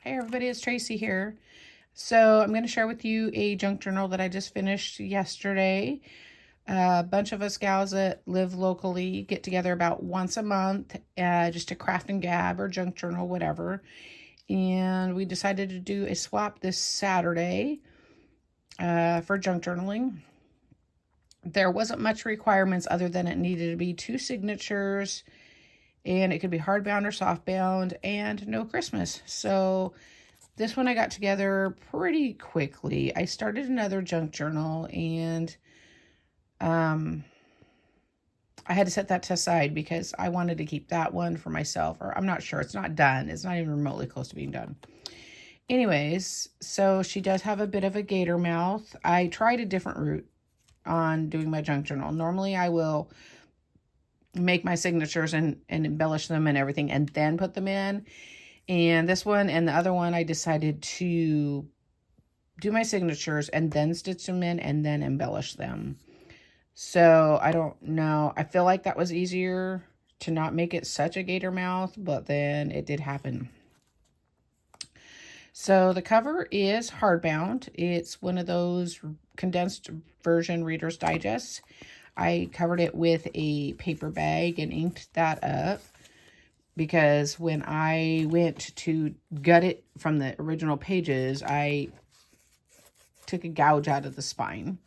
Hey everybody, it's Tracy here. So I'm going to share with you a junk journal that I just finished yesterday. A bunch of us gals that live locally get together about once a month just to craft and gab or junk journal, whatever. And we decided to do a swap this Saturday for junk journaling. There wasn't much requirements other than it needed to be 2 signatures, and it could be hardbound or softbound, and no Christmas. So this one I got together pretty quickly. I started another junk journal, and I had to set that to side because I wanted to keep that one for myself. Or I'm not sure. It's not done. It's not even remotely close to being done. Anyways, so she does have a bit of a gator mouth. I tried a different route on doing my junk journal. Normally I will make my signatures and embellish them and everything and then put them in. And this one and the other one, I decided to do my signatures and then stitch them in and then embellish them. So I don't know. I feel like that was easier to not make it such a gator mouth, but then it did happen. So the cover is hardbound. It's one of those condensed version Reader's Digest. I covered it with a paper bag and inked that up because when I went to gut it from the original pages, I took a gouge out of the spine.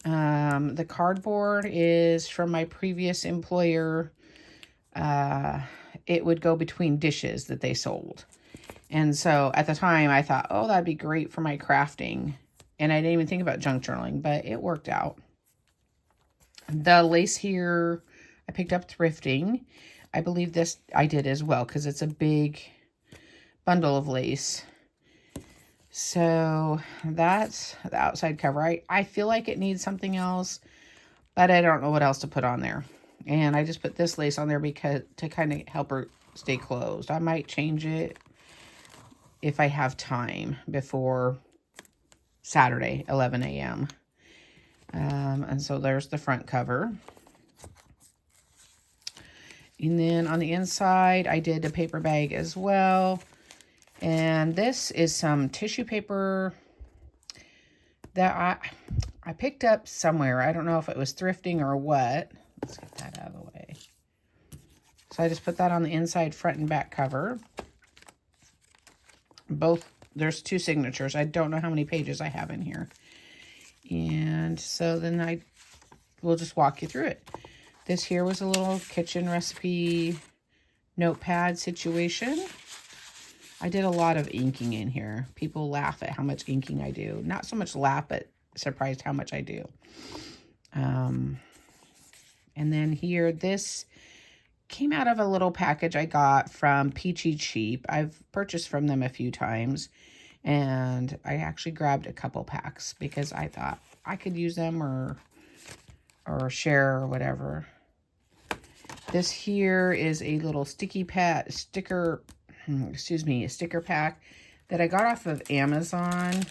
The cardboard is from my previous employer. It would go between dishes that they sold. And so at the time I thought, oh, that'd be great for my crafting. And I didn't even think about junk journaling, but it worked out. The lace here, I picked up thrifting. I believe this I did as well because it's a big bundle of lace. So that's the outside cover. I feel like it needs something else, but I don't know what else to put on there. And I just put this lace on there because to kind of help her stay closed. I might change it if I have time before Saturday, 11 a.m. And so there's the front cover. And then on the inside, I did a paper bag as well. And this is some tissue paper that I picked up somewhere. I don't know if it was thrifting or what. Let's get that out of the way. So I just put that on the inside, front and back cover. Both, there's 2 signatures. I don't know how many pages I have in here. And so then I will just walk you through it. This here was a little kitchen recipe notepad situation. I did a lot of inking in here. People laugh at how much inking I do. Not so much laugh, but surprised how much I do. And then here, this came out of a little package I got from Peachy Cheap. I've purchased from them a few times. And I actually grabbed a couple packs because I thought I could use them or share or whatever. This here is a little sticker pack that I got off of Amazon.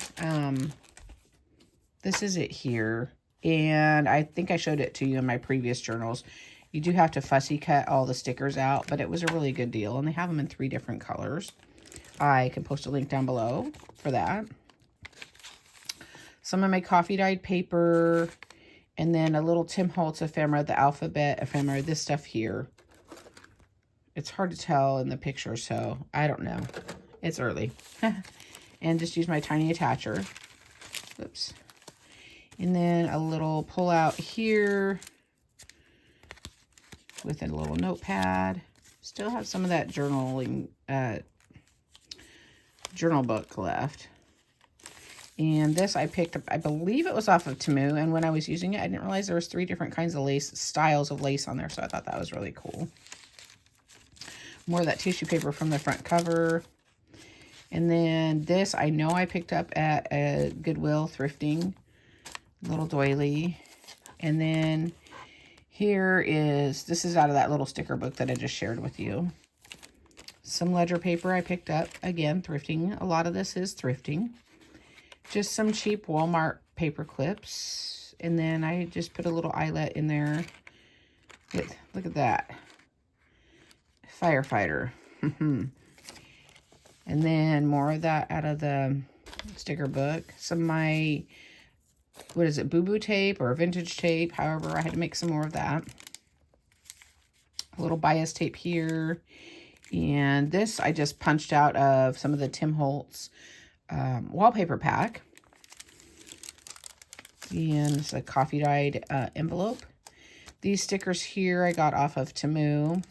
This is it here. And I think I showed it to you in my previous journals. You do have to fussy cut all the stickers out, but it was a really good deal. And they have them in 3 different colors. I can post a link down below for that. Some of my coffee dyed paper, and then a little Tim Holtz ephemera, the alphabet ephemera, this stuff here. It's hard to tell in the picture, so I don't know. It's early. And just use my tiny attacher. Oops. And then a little pull out here with a little notepad. Still have some of that journaling journal book left. And this I picked up, I believe it was off of Temu, and when I was using it, I didn't realize there was 3 different kinds of lace, styles of lace on there, so I thought that was really cool. More of that tissue paper from the front cover. And then this, I know I picked up at a Goodwill thrifting, little doily. And then here is, this is out of that little sticker book that I just shared with you. Some ledger paper I picked up, again, thrifting. A lot of this is thrifting. Just some cheap Walmart paper clips. And then I just put a little eyelet in there. Look at that. Firefighter. And And then more of that out of the sticker book. Some of my, what is it, Boo Boo tape or vintage tape. However, I had to make some more of that. A little bias tape here. And this I just punched out of some of the Tim Holtz wallpaper pack. And it's a coffee dyed envelope. These stickers here I got off of Temu.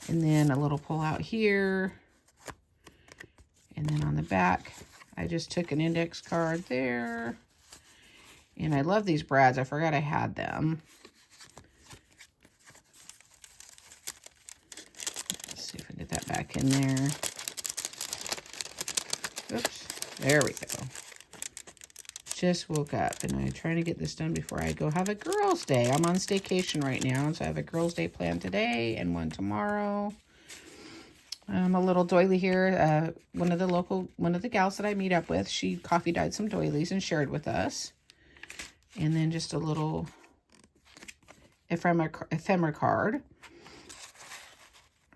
And then a little pull out here. And then on the back, I just took an index card there. And I love these brads. I forgot I had them. Let's see if I get that back in there. Oops. There we go. Just woke up and I'm trying to get this done before I go have a girls' day. I'm on staycation right now, so I have a girls' day planned today and one tomorrow. A little doily here. One of the gals that I meet up with, she coffee dyed some doilies and shared with us. And then just a little ephemera card.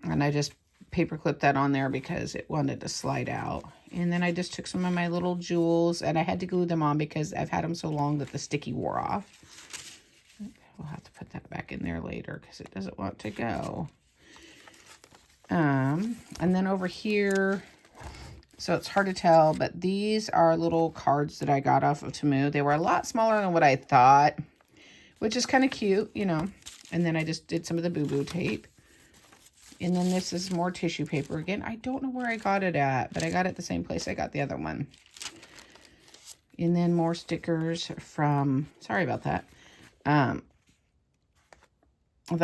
And I just paper clipped that on there because it wanted to slide out. And then I just took some of my little jewels and I had to glue them on because I've had them so long that the sticky wore off. We'll have to put that back in there later because it doesn't want to go. And then over here, so it's hard to tell, but these are little cards that I got off of Temu. They were a lot smaller than what I thought, which is kind of cute, you know. And then I just did some of the Boo Boo tape. And then this is more tissue paper again. I don't know where I got it at, but I got it the same place I got the other one. And then more stickers from, sorry about that, that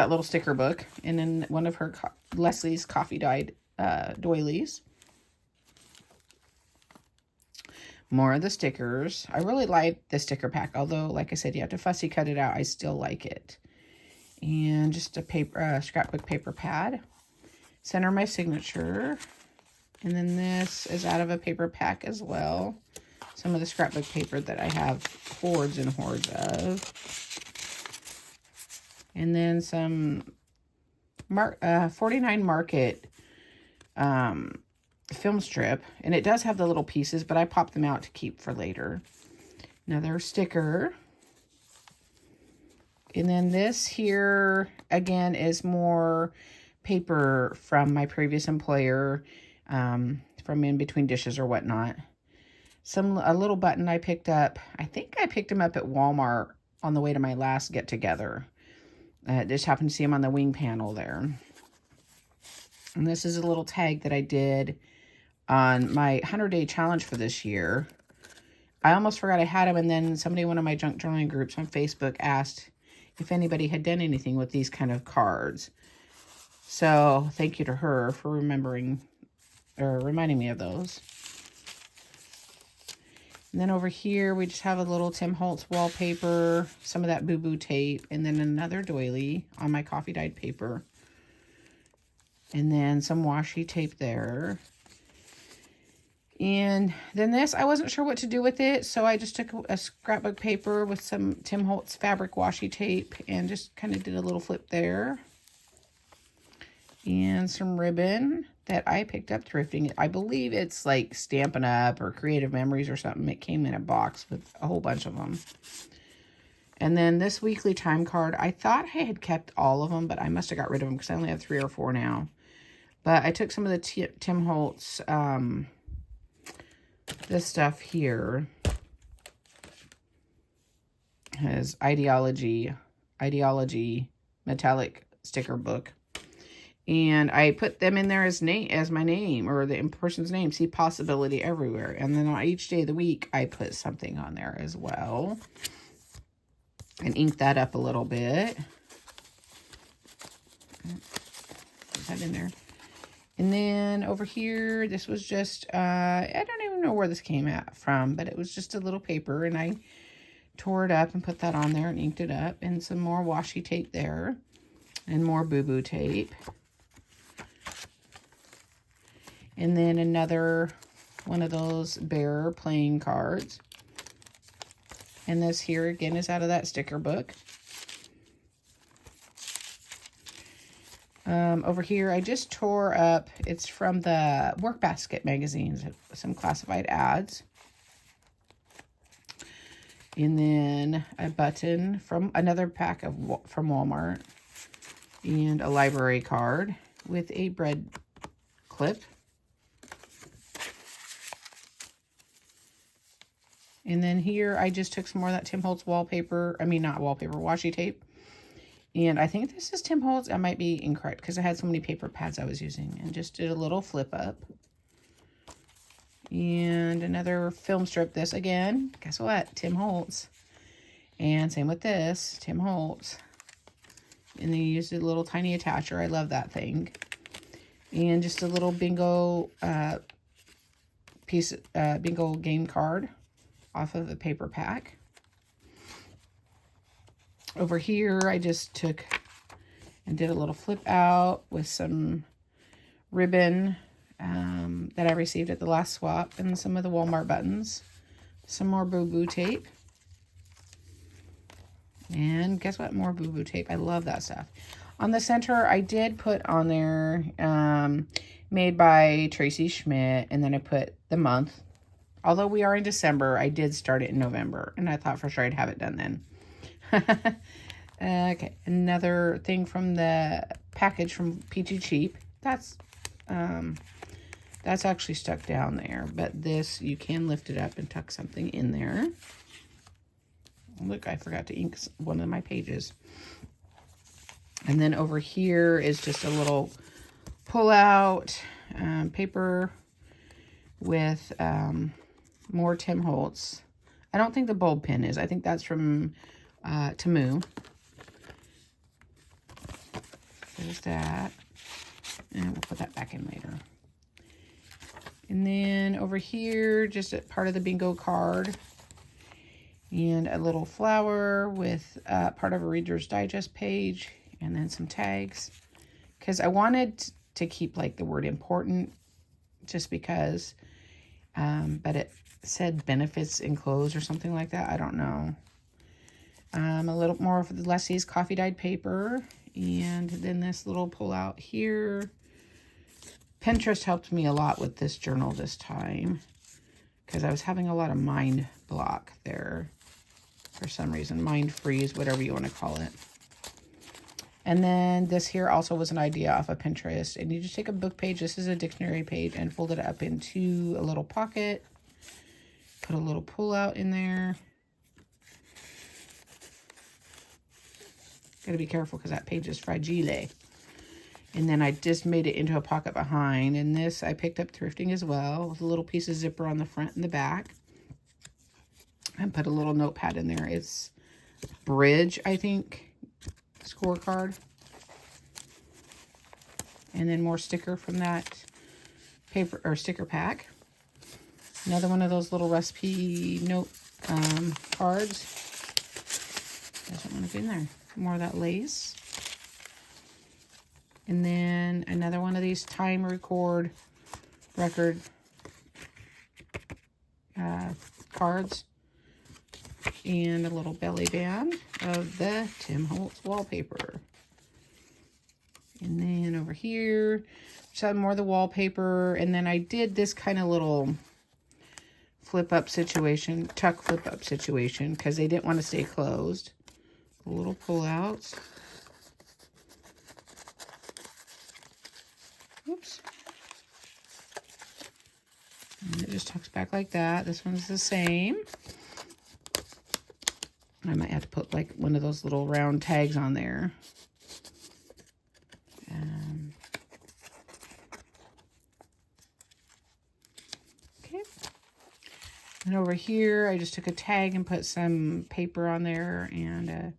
little sticker book. And then one of her, Leslie's coffee dyed doilies. More of the stickers. I really like the sticker pack, although, like I said, you have to fussy cut it out. I still like it. And just a paper, scrapbook paper pad. Center my signature. And then this is out of a paper pack as well. Some of the scrapbook paper that I have hordes and hordes of. And then some 49 Market film strip. And it does have the little pieces, but I popped them out to keep for later. Another sticker. And then this here, again, is more paper from my previous employer, from in between dishes or whatnot. A little button I picked up. I think I picked them up at Walmart on the way to my last get-together. Just happened to see them on the wing panel there. And this is a little tag that I did on my 100-day challenge for this year. I almost forgot I had them, and then somebody in one of my junk journaling groups on Facebook asked if anybody had done anything with these kind of cards. So thank you to her for remembering or reminding me of those. And then over here, we just have a little Tim Holtz wallpaper, some of that Boo Boo tape, and then another doily on my coffee dyed paper. And then some washi tape there. And then this, I wasn't sure what to do with it, so I just took a scrapbook paper with some Tim Holtz fabric washi tape and just kind of did a little flip there. And some ribbon that I picked up thrifting. I believe it's like Stampin' Up! Or Creative Memories or something. It came in a box with a whole bunch of them. And then this weekly time card, I thought I had kept all of them, but I must have got rid of them because I only have 3 or 4 now. But I took some of the Tim Holtz, this stuff here. His Ideology metallic sticker book. And I put them in there as my name, or the person's name. See Possibility Everywhere. And then on each day of the week, I put something on there as well. And ink that up a little bit. Put that in there. And then over here, this was just, I don't even know where this came from, but it was just a little paper. And I tore it up and put that on there and inked it up. And some more washi tape there. And more Boo Boo tape. And then another one of those bear playing cards. And this here again is out of that sticker book. Over here, I just tore up, it's from the Workbasket magazines, some classified ads. And then a button from another pack from Walmart. And a library card with a bread clip. And then here, I just took some more of that Tim Holtz washi tape. And I think this is Tim Holtz. I might be incorrect because I had so many paper pads I was using. And just did a little flip up. And another film strip. This again, guess what? Tim Holtz. And same with this, Tim Holtz. And then you used a little tiny attacher. I love that thing. And just a little bingo bingo game card off of a paper pack. Over here, I just took and did a little flip out with some ribbon that I received at the last swap and some of the Walmart buttons. Some more Boo Boo tape. And guess what? More Boo Boo tape. I love that stuff. On the center, I did put on there made by Tracy Schmidt, and then I put the month. Although we are in December, I did start it in November, and I thought for sure I'd have it done then. Okay, another thing from the package from Peachy Cheap. That's actually stuck down there, but this, you can lift it up and tuck something in there. Look, I forgot to ink one of my pages. And then over here is just a little pull-out paper with more Tim Holtz. I don't think the bulb pin is. I think that's from Temu. There's that. And we'll put that back in later. And then over here, just a part of the bingo card. And a little flower with part of a Reader's Digest page. And then some tags. Because I wanted to keep like the word important. Just because. But it said benefits enclosed or something like that. I don't know. A little more of the Leslie's coffee dyed paper. And then this little pull out here. Pinterest helped me a lot with this journal this time. Because I was having a lot of mind block there. For some reason. Mind freeze, whatever you want to call it. And then this here also was an idea off of Pinterest. And you just take a book page. This is a dictionary page. And fold it up into a little pocket. Put a little pull out in there. Gotta be careful because that page is fragile. And then I just made it into a pocket behind. And this I picked up thrifting as well. With a little piece of zipper on the front and the back. And put a little notepad in there. It's Bridge, I think. Scorecard. And then more sticker from that paper or sticker pack. Another one of those little recipe note cards. Doesn't want to be in there. More of that lace. And then another one of these time record record cards. And a little belly band of the Tim Holtz wallpaper. And then over here, just have more of the wallpaper. And then I did this kind of little flip up situation, tuck flip up situation, because they didn't want to stay closed. A little pull outs. Oops. And it just tucks back like that. This one's the same. I might have to put like one of those little round tags on there. Okay. And over here, I just took a tag and put some paper on there and a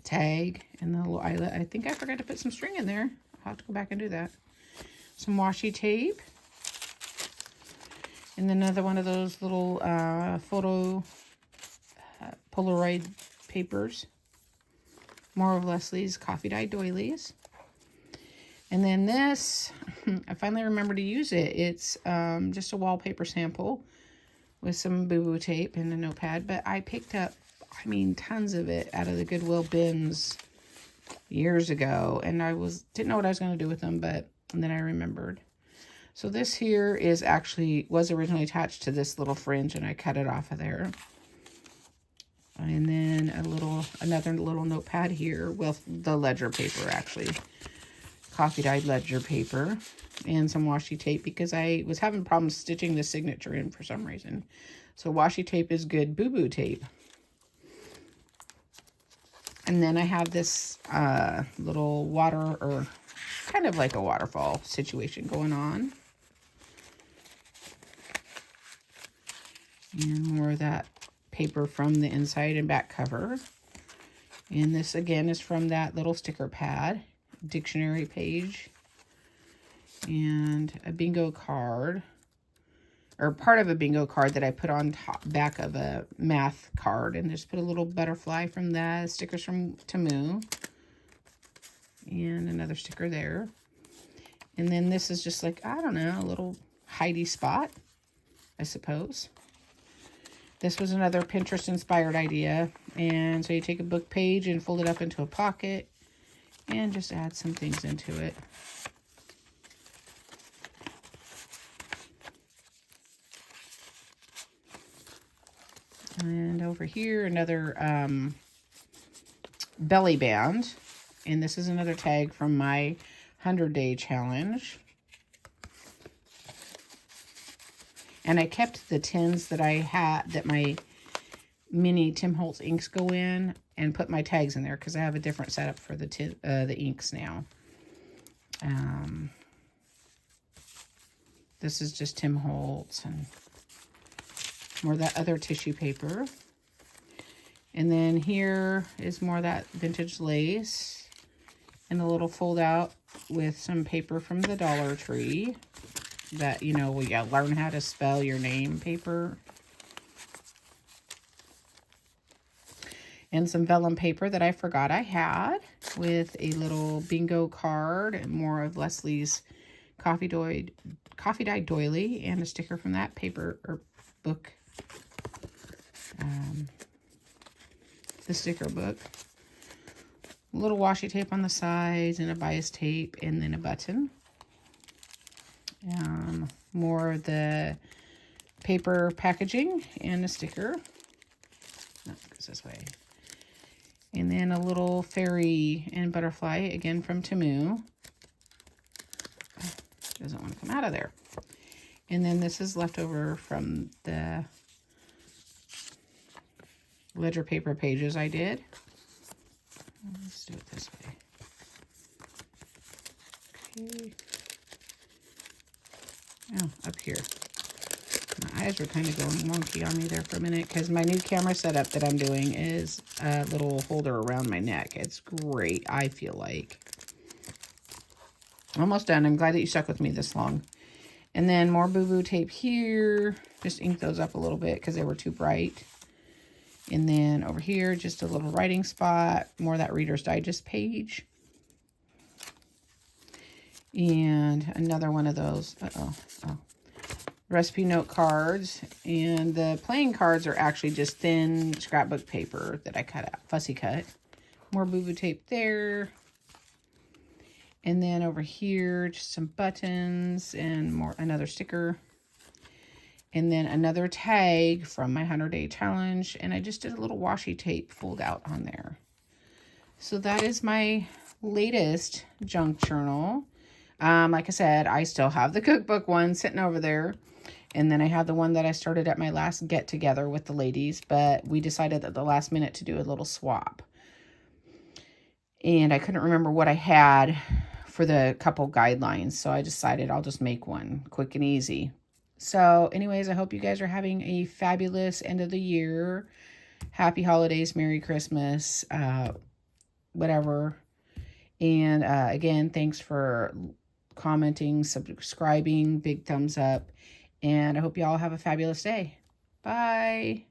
tag and the little eyelet. I think I forgot to put some string in there. I'll have to go back and do that. Some washi tape. And then another one of those little photo Polaroid papers. More of Leslie's coffee dyed doilies. And then this, I finally remembered to use it. It's just a wallpaper sample with some Boo Boo tape and a notepad. But I picked up, I mean, tons of it out of the Goodwill bins years ago, and didn't know what I was going to do with them, but and then I remembered. So this here was originally attached to this little fringe, and I cut it off of there. And then another little notepad here with the ledger paper, actually. Coffee dyed ledger paper. And some washi tape because I was having problems stitching the signature in for some reason. So washi tape is good boo-boo tape. And then I have this little water, or kind of like a waterfall situation going on. And more of that paper from the inside and back cover. And this again is from that little sticker pad, dictionary page. And a bingo card, or part of a bingo card that I put on back of a math card, and just put a little butterfly from the stickers from Temu, and another sticker there. And then this is just like, I don't know, a little hidey spot, I suppose. This was another Pinterest inspired idea. And so you take a book page and fold it up into a pocket and just add some things into it. And over here, another belly band. And this is another tag from my 100-day challenge. And I kept the tins that I had, that my mini Tim Holtz inks go in, and put my tags in there because I have a different setup for the inks now. This is just Tim Holtz, and more of that other tissue paper. And then here is more of that vintage lace, and a little fold out with some paper from the Dollar Tree. That, you know, we gotta learn how to spell your name paper. And some vellum paper that I forgot I had, with a little bingo card and more of Leslie's coffee dyed doily, and a sticker from that paper or book. The sticker book. A little washi tape on the sides, and a bias tape, and then a button. More of the paper packaging and a sticker. No, it goes this way. And then a little fairy and butterfly, again from Temu. Doesn't want to come out of there. And then this is leftover from the ledger paper pages I did. Let's do it this way. Okay. Oh, up here. My eyes were kind of going wonky on me there for a minute because my new camera setup that I'm doing is a little holder around my neck. It's great, I feel like. Almost done. I'm glad that you stuck with me this long. And then more boo-boo tape here. Just ink those up a little bit because they were too bright. And then over here, just a little writing spot. More of that Reader's Digest page. And another one of those, recipe note cards. And the playing cards are actually just thin scrapbook paper that I cut out, fussy cut. More boo-boo tape there. And then over here, just some buttons and another sticker. And then another tag from my 100-day challenge. And I just did a little washi tape fold out on there. So that is my latest junk journal. Like I said, I still have the cookbook one sitting over there. And then I have the one that I started at my last get-together with the ladies. But we decided at the last minute to do a little swap. And I couldn't remember what I had for the couple guidelines. So I decided I'll just make one quick and easy. So anyways, I hope you guys are having a fabulous end of the year. Happy holidays, Merry Christmas, whatever. And again, thanks for commenting, subscribing, big thumbs up. And I hope you all have a fabulous day. Bye.